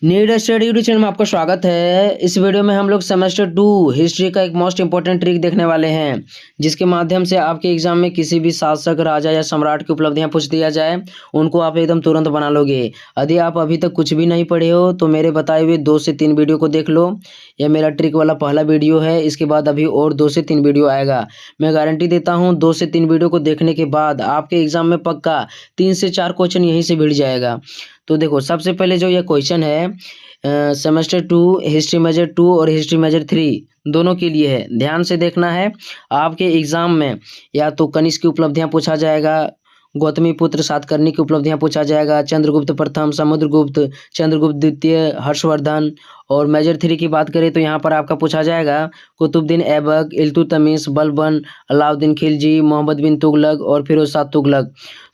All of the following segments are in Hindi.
नीड स्टडी यूट्यूब चैनल में आपका स्वागत है। इस वीडियो में हम लोग सेमेस्टर 2 हिस्ट्री का एक मोस्ट इंपॉर्टेंट ट्रिक देखने वाले हैं, जिसके माध्यम से आपके एग्जाम में किसी भी शासक, राजा या सम्राट की उपलब्धियां पूछ दिया जाए, उनको आप एकदम तुरंत बना लोगे। यदि आप अभी तक कुछ भी नहीं पढ़े हो तो मेरे बताए हुए 2 से 3 वीडियो को देख लो। यह मेरा ट्रिक वाला पहला वीडियो है। इसके बाद अभी और 2 से 3 वीडियो आएगा। मैं गारंटी देता हूँ 2 से 3 वीडियो को देखने के बाद आपके एग्जाम में पक्का 3 से 4 क्वेश्चन यहीं से भिड़ जाएगा। तो देखो, सबसे पहले जो यह क्वेश्चन है सेमेस्टर 2 हिस्ट्री मेजर 2 और हिस्ट्री मेजर 3 दोनों के लिए है। ध्यान से देखना है। आपके एग्जाम में या तो कनिष्क की उपलब्धियां पूछा जाएगा, गौतमी पुत्र सातकर्णी की उपलब्धियां पूछा जाएगा, चंद्रगुप्त प्रथम, समुद्रगुप्त, चंद्रगुप्त द्वितीय, हर्षवर्धन। और मेजर 3 की बात करें तो यहाँ पर आपका पूछा जाएगा कुतुबुद्दीन ऐबक, इल्तुतमिश, बलबन, अलाउद्दीन खिलजी, मोहम्मद बिन तुगलक और फिरोज शाह तुगलक।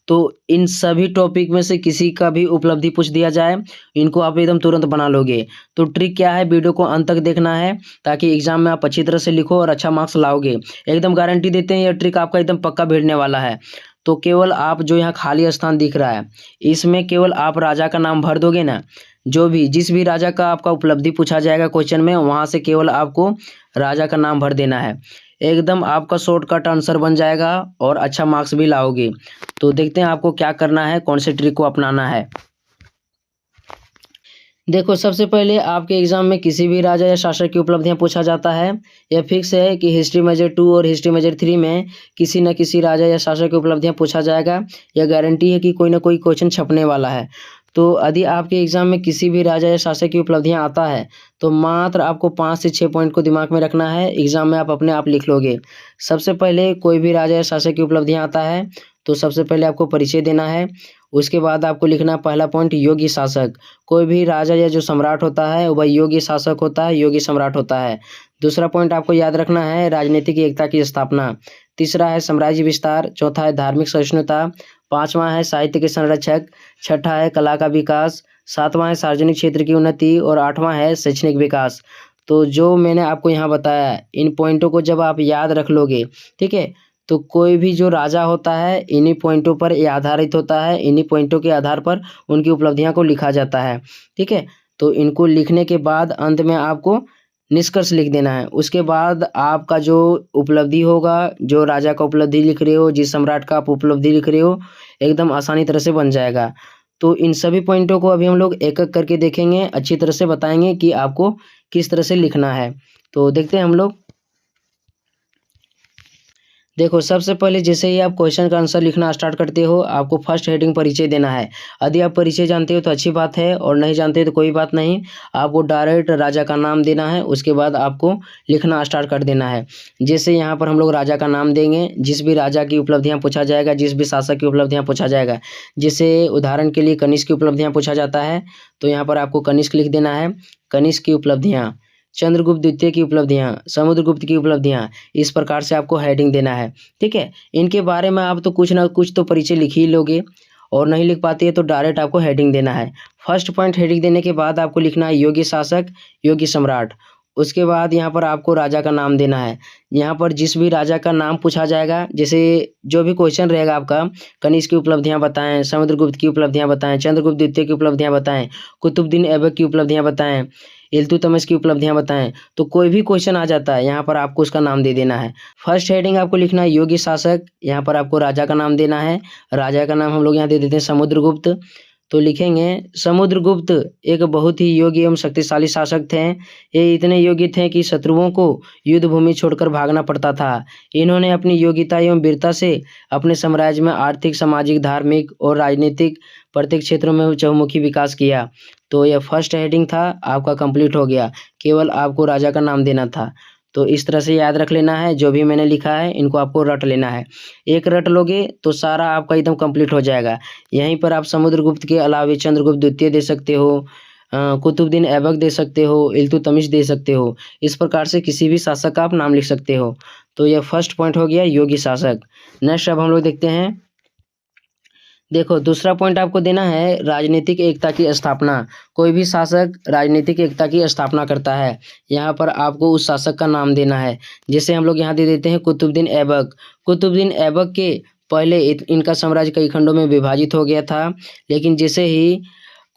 तो इन सभी टॉपिक में से किसी का भी उपलब्धि पूछ दिया जाए, इनको आप एकदम तुरंत बना लोगे। तो ट्रिक क्या है, वीडियो को अंत तक देखना है ताकि एग्जाम में आप अच्छी तरह से लिखो और अच्छा मार्क्स लाओगे। एकदम गारंटी देते हैं, यह ट्रिक आपका एकदम पक्का भिड़ने वाला है। तो केवल आप जो यहाँ खाली स्थान दिख रहा है, इसमें केवल आप राजा का नाम भर दोगे ना। जो भी जिस भी राजा का आपका उपलब्धि पूछा जाएगा क्वेश्चन में, वहां से केवल आपको राजा का नाम भर देना है। एकदम आपका शॉर्टकट आंसर बन जाएगा और अच्छा मार्क्स भी लाओगे। तो देखते हैं आपको क्या करना है, कौन से ट्रिक को अपनाना है। देखो, सबसे पहले आपके एग्जाम में किसी भी राजा या शासक की उपलब्धियां पूछा जाता है। यह फिक्स है कि हिस्ट्री मेजर 2 और हिस्ट्री मेजर 3 में किसी न किसी राजा या शासक की उपलब्धियां पूछा जाएगा। यह गारंटी है कि कोई ना कोई क्वेश्चन छपने वाला है। तो यदि आपके एग्जाम में किसी भी राजा या शासक की उपलब्धियां आता है तो मात्र आपको 5 से 6 पॉइंट को दिमाग में रखना है। एग्जाम में आप अपने आप लिख लोगे। सबसे पहले कोई भी राजा या शासक की उपलब्धियां आता है तो सबसे पहले आपको परिचय देना है। उसके बाद आपको लिखना पहला पॉइंट योगी शासक। कोई भी राजा या जो सम्राट होता है वह योगी शासक होता है, योगी सम्राट होता है। दूसरा पॉइंट आपको याद रखना है राजनीतिक एकता की स्थापना। तीसरा है साम्राज्य विस्तार। चौथा है धार्मिक सहिष्णुता। पांचवा है साहित्य के संरक्षक। छठा है कला का विकास। सातवां है सार्वजनिक क्षेत्र की उन्नति और आठवां है शैक्षणिक विकास। तो जो मैंने आपको यहाँ बताया, इन पॉइंटों को जब आप याद रख लोगे, ठीक है, तो कोई भी जो राजा होता है इन्हीं पॉइंटों पर ये आधारित होता है। इन्हीं पॉइंटों के आधार पर उनकी उपलब्धियां को लिखा जाता है। ठीक है, तो इनको लिखने के बाद अंत में आपको निष्कर्ष लिख देना है। उसके बाद आपका जो उपलब्धि होगा, जो राजा का उपलब्धि लिख रहे हो, जिस सम्राट का आप उपलब्धि लिख रहे हो, एकदम आसानी तरह से बन जाएगा। तो इन सभी पॉइंटों को अभी हम लोग एक एक करके देखेंगे, अच्छी तरह से बताएंगे कि आपको किस तरह से लिखना है। तो देखते हैं हम लोग। देखो, सबसे पहले जैसे ही आप क्वेश्चन का आंसर लिखना स्टार्ट करते हो, आपको फर्स्ट हेडिंग परिचय देना है। यदि आप परिचय जानते हो तो अच्छी बात है, और नहीं जानते तो कोई बात नहीं। आपको डायरेक्ट राजा का नाम देना है। उसके बाद आपको लिखना स्टार्ट कर देना है। जैसे यहाँ पर हम लोग राजा का नाम देंगे, जिस भी राजा की उपलब्धियाँ पूछा जाएगा, जिस भी शासक की उपलब्धियाँ पूछा जाएगा। जैसे उदाहरण के लिए कनिष्क की उपलब्धियाँ पूछा जाता है तो यहाँ पर आपको कनिष्क लिख देना है। कनिष्क की उपलब्धियाँ, चंद्रगुप्त द्वितीय की उपलब्धियां, समुद्रगुप्त की उपलब्धियां, इस प्रकार से आपको हेडिंग देना है। ठीक है, इनके बारे में आप तो कुछ ना कुछ तो परिचय लिख ही लोगे, और नहीं लिख पाते हैं तो डायरेक्ट आपको हेडिंग देना है। फर्स्ट पॉइंट हेडिंग देने के बाद आपको लिखना है योगी शासक, योगी सम्राट। उसके बाद यहाँ पर आपको राजा का नाम देना है। यहाँ पर जिस भी राजा का नाम पूछा जाएगा, जैसे जो भी क्वेश्चन रहेगा आपका, कनिष्क की उपलब्धियां बताएं, समुद्रगुप्त की उपलब्धियां बताएं, चंद्रगुप्त द्वितीय की उपलब्धियां बताएं, कुतुबुद्दीन ऐबक की उपलब्धियां बताएं, इल्तुतमिश की उपलब्धियां बताएं। तो कोई भी क्वेश्चन आ जाता है, यहाँ पर आपको उसका नाम दे देना है। फर्स्ट हेडिंग आपको लिखना है योगी शासक। यहाँ पर आपको राजा का नाम देना है। राजा का नाम हम लोग यहाँ दे देते हैं समुद्रगुप्त। तो लिखेंगे समुद्रगुप्त एक बहुत ही योग्य एवं शक्तिशाली शासक थे। ये इतने योग्य थे कि शत्रुओं को युद्ध भूमि छोड़कर भागना पड़ता था। इन्होंने अपनी योग्यता एवं वीरता से अपने साम्राज्य में आर्थिक, सामाजिक, धार्मिक और राजनीतिक प्रत्येक क्षेत्रों में चहुमुखी विकास किया। तो यह फर्स्ट हेडिंग था, आपका कंप्लीट हो गया। केवल आपको राजा का नाम देना था। तो इस तरह से याद रख लेना है। जो भी मैंने लिखा है इनको आपको रट लेना है। एक रट लोगे तो सारा आपका एकदम कंप्लीट हो जाएगा। यहीं पर आप समुद्रगुप्त के अलावे चंद्रगुप्त द्वितीय दे सकते हो, कुतुबुद्दीन ऐबक दे सकते हो, इल्तुतमिश दे सकते हो। इस प्रकार से किसी भी शासक का आप नाम लिख सकते हो। तो यह फर्स्ट पॉइंट हो गया योगी शासक। नेक्स्ट अब हम लोग देखते हैं। देखो, दूसरा पॉइंट आपको देना है राजनीतिक एकता की स्थापना। कोई भी शासक राजनीतिक एकता की स्थापना करता है, यहाँ पर आपको उस शासक का नाम देना है। जैसे हम लोग यहाँ दे देते हैं कुतुबुद्दीन ऐबक। कुतुबुद्दीन ऐबक के पहले इनका साम्राज्य कई खंडों में विभाजित हो गया था, लेकिन जैसे ही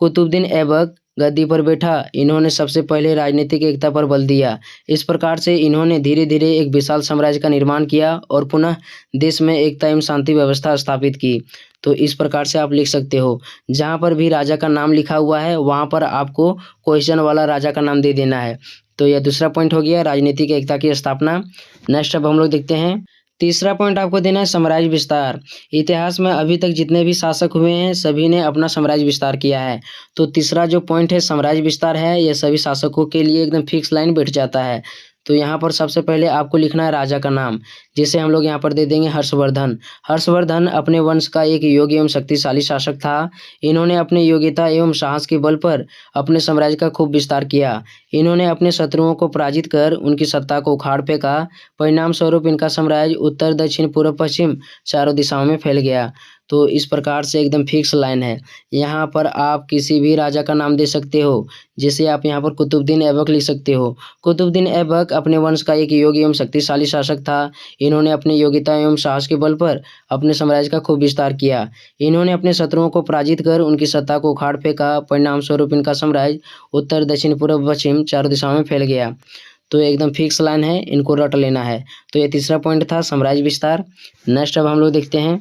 कुतुबुद्दीन ऐबक गद्दी पर बैठा, इन्होंने सबसे पहले राजनीतिक एकता पर बल दिया। इस प्रकार से इन्होंने धीरे धीरे एक विशाल साम्राज्य का निर्माण किया और पुनः देश में एकता एवं शांति व्यवस्था स्थापित की। तो इस प्रकार से आप लिख सकते हो। जहाँ पर भी राजा का नाम लिखा हुआ है वहाँ पर आपको क्वेश्चन वाला राजा का नाम दे देना है। तो यह दूसरा पॉइंट हो गया, राजनीतिक एकता की स्थापना। नेक्स्ट अब हम लोग देखते हैं, तीसरा पॉइंट आपको देना है साम्राज्य विस्तार। इतिहास में अभी तक जितने भी शासक हुए हैं सभी ने अपना साम्राज्य विस्तार किया है। तो तीसरा जो पॉइंट है साम्राज्य विस्तार है, यह सभी शासकों के लिए एकदम फिक्स लाइन बैठ जाता है। तो यहाँ पर सबसे पहले आपको लिखना है राजा का नाम, जिसे हम लोग यहाँ पर दे देंगे हर्षवर्धन। हर्षवर्धन अपने वंश का एक योग्य एवं शक्तिशाली शासक था। इन्होंने अपनी योग्यता एवं साहस के बल पर अपने साम्राज्य का खूब विस्तार किया। इन्होंने अपने शत्रुओं को पराजित कर उनकी सत्ता को उखाड़ फेंका। परिणाम स्वरूप इनका साम्राज्य उत्तर, दक्षिण, पूर्व, पश्चिम चारों दिशाओं में फैल गया। तो इस प्रकार से एकदम फिक्स लाइन है। यहाँ पर आप किसी भी राजा का नाम दे सकते हो, जैसे आप यहाँ पर कुतुबुद्दीन ऐबक लिख सकते हो। कुतुबुद्दीन ऐबक अपने वंश का एक योग्य एवं शक्तिशाली शासक था। इन्होंने अपनी योग्यता एवं साहस के बल पर अपने साम्राज्य का खूब विस्तार किया। इन्होंने अपने शत्रुओं को पराजित कर उनकी सत्ता को उखाड़ फेंका। परिणाम स्वरूप इनका साम्राज्य उत्तर, दक्षिण, पूर्व, पश्चिम चारों दिशाओं में फैल गया। तो एकदम फिक्स लाइन है, इनको रट लेना है। तो ये तीसरा पॉइंट था साम्राज्य विस्तार। नेक्स्ट अब हम लोग देखते हैं,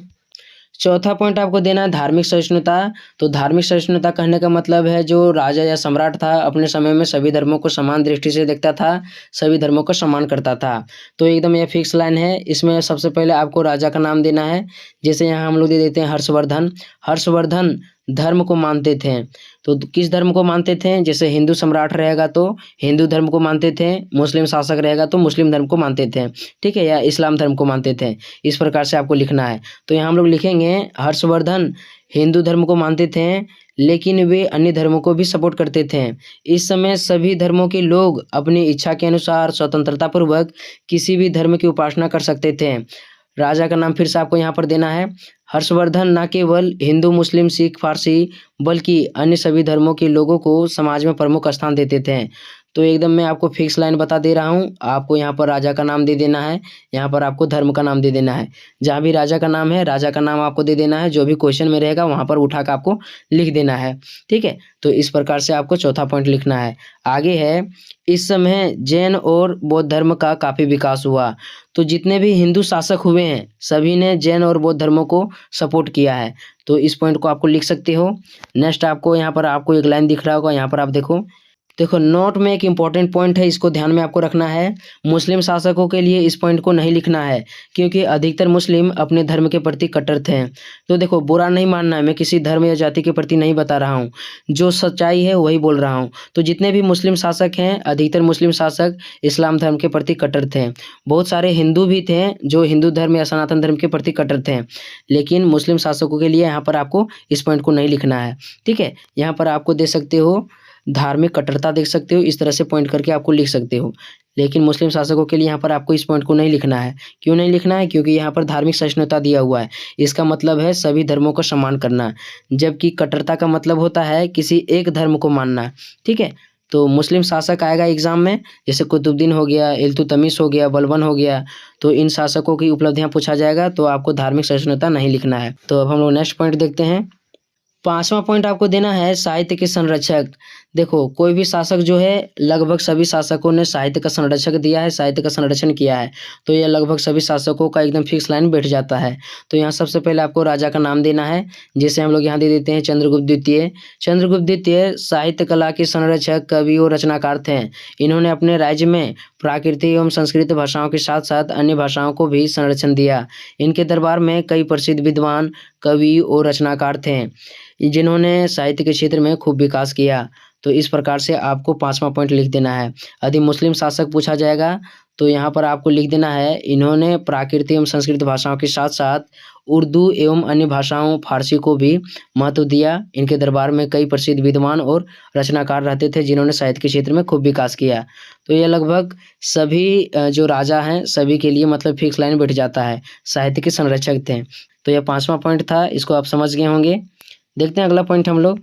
चौथा पॉइंट आपको देना है धार्मिक सहिष्णुता। तो धार्मिक सहिष्णुता कहने का मतलब है जो राजा या सम्राट था अपने समय में सभी धर्मों को समान दृष्टि से देखता था, सभी धर्मों का सम्मान करता था। तो एकदम यह फिक्स लाइन है। इसमें सबसे पहले आपको राजा का नाम देना है, जैसे यहाँ हम लोग दे देते हैं हर्षवर्धन। हर्षवर्धन धर्म को मानते थे। तो किस धर्म को मानते थे, जैसे हिंदू सम्राट रहेगा तो हिंदू धर्म को मानते थे, मुस्लिम शासक रहेगा तो मुस्लिम धर्म को मानते थे, ठीक है, या इस्लाम धर्म को मानते थे। इस प्रकार से आपको लिखना है। तो यहाँ हम लोग लिखेंगे हर्षवर्धन हिंदू धर्म को मानते थे लेकिन वे अन्य धर्मों को भी सपोर्ट करते थे। इस समय सभी धर्मों के लोग अपनी इच्छा के अनुसार स्वतंत्रता पूर्वक किसी भी धर्म की उपासना कर सकते थे। राजा का नाम फिर से आपको यहाँ पर देना है। हर्षवर्धन न केवल हिंदू, मुस्लिम, सिख, फारसी बल्कि अन्य सभी धर्मों के लोगों को समाज में प्रमुख स्थान देते थे। तो एकदम मैं आपको फिक्स लाइन बता दे रहा हूँ। आपको यहाँ पर राजा का नाम दे देना है, यहाँ पर आपको धर्म का नाम दे देना है। जहाँ भी राजा का नाम है राजा का नाम आपको दे देना है, जो भी क्वेश्चन में रहेगा वहाँ पर उठा कर आपको लिख देना है, ठीक है। तो इस प्रकार से आपको चौथा पॉइंट लिखना है। आगे है, इस समय जैन और बौद्ध धर्म का काफ़ी विकास हुआ। तो जितने भी हिंदू शासक हुए हैं सभी ने जैन और बौद्ध धर्मों को सपोर्ट किया है। तो इस पॉइंट को आपको लिख सकते हो। नेक्स्ट आपको यहाँ पर आपको एक लाइन दिख रहा होगा, यहाँ पर आप देखो नोट में एक इंपॉर्टेंट पॉइंट है, इसको ध्यान में आपको रखना है। मुस्लिम शासकों के लिए इस पॉइंट को नहीं लिखना है क्योंकि अधिकतर मुस्लिम अपने धर्म के प्रति कट्टर थे। तो देखो बुरा नहीं मानना है, मैं किसी धर्म या जाति के प्रति नहीं बता रहा हूँ, जो सच्चाई है वही बोल रहा हूँ। तो जितने भी मुस्लिम शासक हैं अधिकतर मुस्लिम शासक इस्लाम धर्म के प्रति कट्टर थे। बहुत सारे हिंदू भी थे जो हिंदू धर्म या सनातन धर्म के प्रति कट्टर थे, लेकिन मुस्लिम शासकों के लिए यहाँ पर आपको इस पॉइंट को नहीं लिखना है, ठीक है। यहाँ पर आपको दे सकते हो धार्मिक कट्टरता, देख सकते हो, इस तरह से पॉइंट करके आपको लिख सकते हो। लेकिन मुस्लिम शासकों के लिए यहाँ पर आपको इस पॉइंट को नहीं लिखना है। क्यों नहीं लिखना है, क्योंकि यहाँ पर धार्मिक सहिष्णुता दिया हुआ है, इसका मतलब है सभी धर्मों का सम्मान करना, जबकि कट्टरता का मतलब होता है किसी एक धर्म को मानना, ठीक है। तो मुस्लिम शासक आएगा एग्जाम में, जैसे कुतुबुद्दीन हो गया, इल्तुतमिश हो गया, बलबन हो गया, तो इन शासकों की उपलब्धियां पूछा जाएगा, तो आपको धार्मिक सहिष्णुता नहीं लिखना है। तो अब हम लोग नेक्स्ट पॉइंट देखते हैं। पांचवा पॉइंट आपको देना है साहित्य के संरक्षक। देखो कोई भी शासक जो है, लगभग सभी शासकों ने साहित्य का संरक्षक दिया है, साहित्य का संरक्षण किया है। तो यह लगभग सभी शासकों का एकदम फिक्स लाइन बैठ जाता है। तो यहाँ सबसे पहले आपको राजा का नाम देना है, जैसे हम लोग यहाँ दे देते हैं चंद्रगुप्त द्वितीय। चंद्रगुप्त द्वितीय साहित्य कला के संरक्षक, कवि और रचनाकार थे। इन्होंने अपने राज्य में प्राकृतिक एवं संस्कृत भाषाओं के साथ साथ अन्य भाषाओं को भी संरक्षण दिया। इनके दरबार में कई प्रसिद्ध विद्वान, कवि और रचनाकार थे जिन्होंने साहित्य के क्षेत्र में खूब विकास किया। तो इस प्रकार से आपको पांचवा पॉइंट लिख देना है। यदि मुस्लिम शासक पूछा जाएगा तो यहाँ पर आपको लिख देना है, इन्होंने प्राकृतिक एवं संस्कृत भाषाओं के साथ साथ उर्दू एवं अन्य भाषाओं फारसी को भी महत्व दिया। इनके दरबार में कई प्रसिद्ध विद्वान और रचनाकार रहते थे जिन्होंने साहित्य के क्षेत्र में खूब विकास किया। तो यह लगभग सभी जो राजा हैं सभी के लिए मतलब फिक्स लाइन बैठ जाता है, साहित्य के संरक्षक थे। तो यह पांचवा पॉइंट था, इसको आप समझ गए होंगे। देखते हैं अगला पॉइंट हम लोग।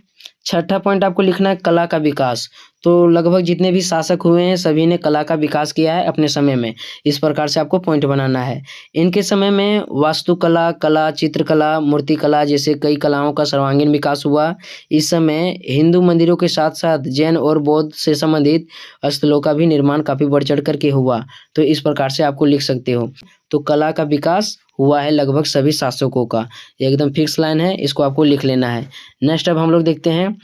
छठा पॉइंट आपको लिखना है कला का विकास। तो लगभग जितने भी शासक हुए हैं सभी ने कला का विकास किया है अपने समय में। इस प्रकार से आपको पॉइंट बनाना है। इनके समय में वास्तुकला, कला, चित्रकला, मूर्तिकला जैसे कई कलाओं का सर्वांगीण विकास हुआ। इस समय हिंदू मंदिरों के साथ-साथ जैन और बौद्ध से संबंधित स्थलों का भी निर्माण काफ़ी बढ़-चढ़ कर के हुआ। तो इस प्रकार से आपको लिख सकते हो। तो कला का विकास हुआ है लगभग सभी शासकों का। एकदम फिक्स लाइन है, इसको आपको लिख लेना है। नेक्स्ट अब हम लोग देखते हैं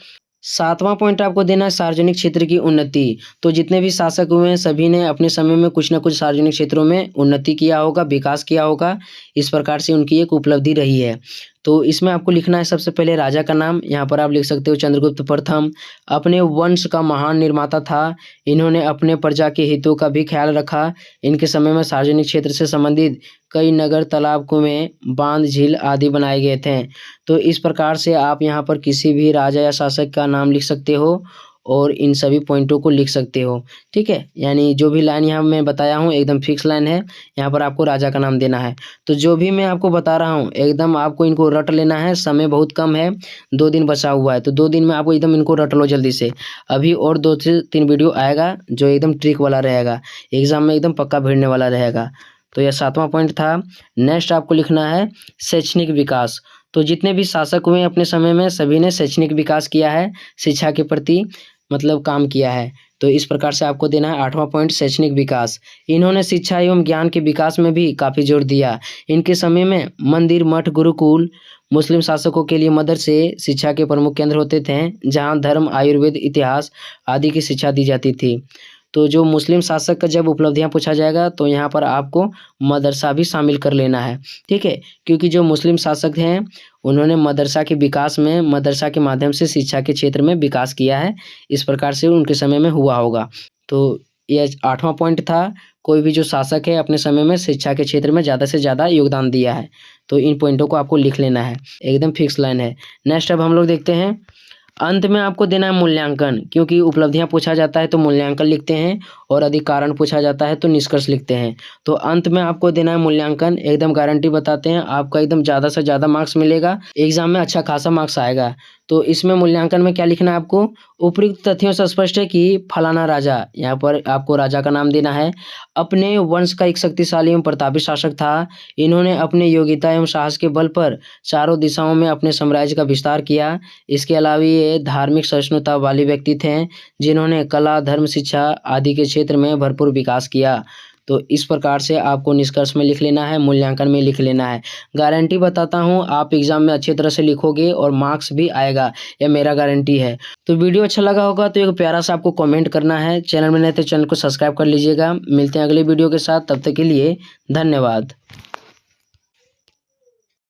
7वां पॉइंट आपको देना है सार्वजनिक क्षेत्र की उन्नति। तो जितने भी शासक हुए हैं सभी ने अपने समय में कुछ न कुछ सार्वजनिक क्षेत्रों में उन्नति किया होगा, विकास किया होगा। इस प्रकार से उनकी एक उपलब्धि रही है। तो इसमें आपको लिखना है सबसे पहले राजा का नाम। यहाँ पर आप लिख सकते हो चंद्रगुप्त प्रथम। अपने वंश का महान निर्माता था। इन्होंने अपने प्रजा के हितों का भी ख्याल रखा। इनके समय में सार्वजनिक क्षेत्र से संबंधित कई नगर, तालाब, कुएं, बांध, झील आदि बनाए गए थे। तो इस प्रकार से आप यहाँ पर किसी भी राजा या शासक का नाम लिख सकते हो और इन सभी पॉइंटों को लिख सकते हो। ठीक है, यानी जो भी लाइन यहाँ मैं बताया हूँ एकदम फिक्स लाइन है। यहाँ पर आपको राजा का नाम देना है। तो जो भी मैं आपको बता रहा हूँ एकदम आपको इनको रट लेना है। समय बहुत कम है, 2 दिन बचा हुआ है। तो 2 दिन में आपको एकदम इनको रट लो जल्दी से। अभी और 2 से 3 वीडियो आएगा जो एकदम ट्रिक वाला रहेगा, एग्जाम में एकदम पक्का भिड़ने वाला रहेगा। तो यह 7वां पॉइंट था। नेक्स्ट आपको लिखना है शैक्षणिक विकास। तो जितने भी शासक हुए अपने समय में सभी ने शैक्षणिक विकास किया है, शिक्षा के प्रति मतलब काम किया है। तो इस प्रकार से आपको देना है 8वां पॉइंट शैक्षणिक विकास। इन्होंने शिक्षा एवं ज्ञान के विकास में भी काफ़ी जोर दिया। इनके समय में मंदिर, मठ, गुरुकुल, मुस्लिम शासकों के लिए मदरसे शिक्षा के प्रमुख केंद्र होते थे, जहाँ धर्म, आयुर्वेद, इतिहास आदि की शिक्षा दी जाती थी। तो जो मुस्लिम शासक का जब उपलब्धियां पूछा जाएगा तो यहाँ पर आपको मदरसा भी शामिल कर लेना है। ठीक है, क्योंकि जो मुस्लिम शासक हैं उन्होंने मदरसा के विकास में मदरसा के माध्यम से शिक्षा के क्षेत्र में विकास किया है। इस प्रकार से उनके समय में हुआ होगा। तो यह 8वां पॉइंट था। कोई भी जो शासक है अपने समय में शिक्षा के क्षेत्र में ज़्यादा से ज़्यादा योगदान दिया है। तो इन पॉइंटों को आपको लिख लेना है, एकदम फिक्स लाइन है। नेक्स्ट अब हम लोग देखते हैं अंत में आपको देना है मूल्यांकन। क्योंकि उपलब्धियां पूछा जाता है तो मूल्यांकन लिखते हैं और यदि कारण पूछा जाता है तो निष्कर्ष लिखते हैं। तो अंत में आपको देना है मूल्यांकन। एकदम गारंटी बताते हैं आपका एकदम ज़्यादा से ज़्यादा मार्क्स मिलेगा, एग्जाम में अच्छा खासा मार्क्स आएगा। तो इसमें मूल्यांकन में क्या लिखना है आपको, उपयुक्त तथ्यों से स्पष्ट है कि फलाना राजा, यहाँ पर आपको राजा का नाम देना है, अपने वंश का एक शक्तिशाली एवं प्रतापी शासक था। इन्होंने अपने योग्यता एवं साहस के बल पर चारों दिशाओं में अपने साम्राज्य का विस्तार किया। इसके अलावा ये धार्मिक सहिष्णुता वाले व्यक्ति थे जिन्होंने कला, धर्म, शिक्षा आदि के क्षेत्र में भरपूर विकास किया। तो इस प्रकार से आपको निष्कर्ष में लिख लेना है, मूल्यांकन में लिख लेना है। गारंटी बताता हूँ आप एग्जाम में अच्छी तरह से लिखोगे और मार्क्स भी आएगा, यह मेरा गारंटी है। तो वीडियो अच्छा लगा होगा तो एक प्यारा सा आपको कमेंट करना है। चैनल में नए तो चैनल को सब्सक्राइब कर लीजिएगा। मिलते हैं अगले वीडियो के साथ, तब तक के लिए धन्यवाद।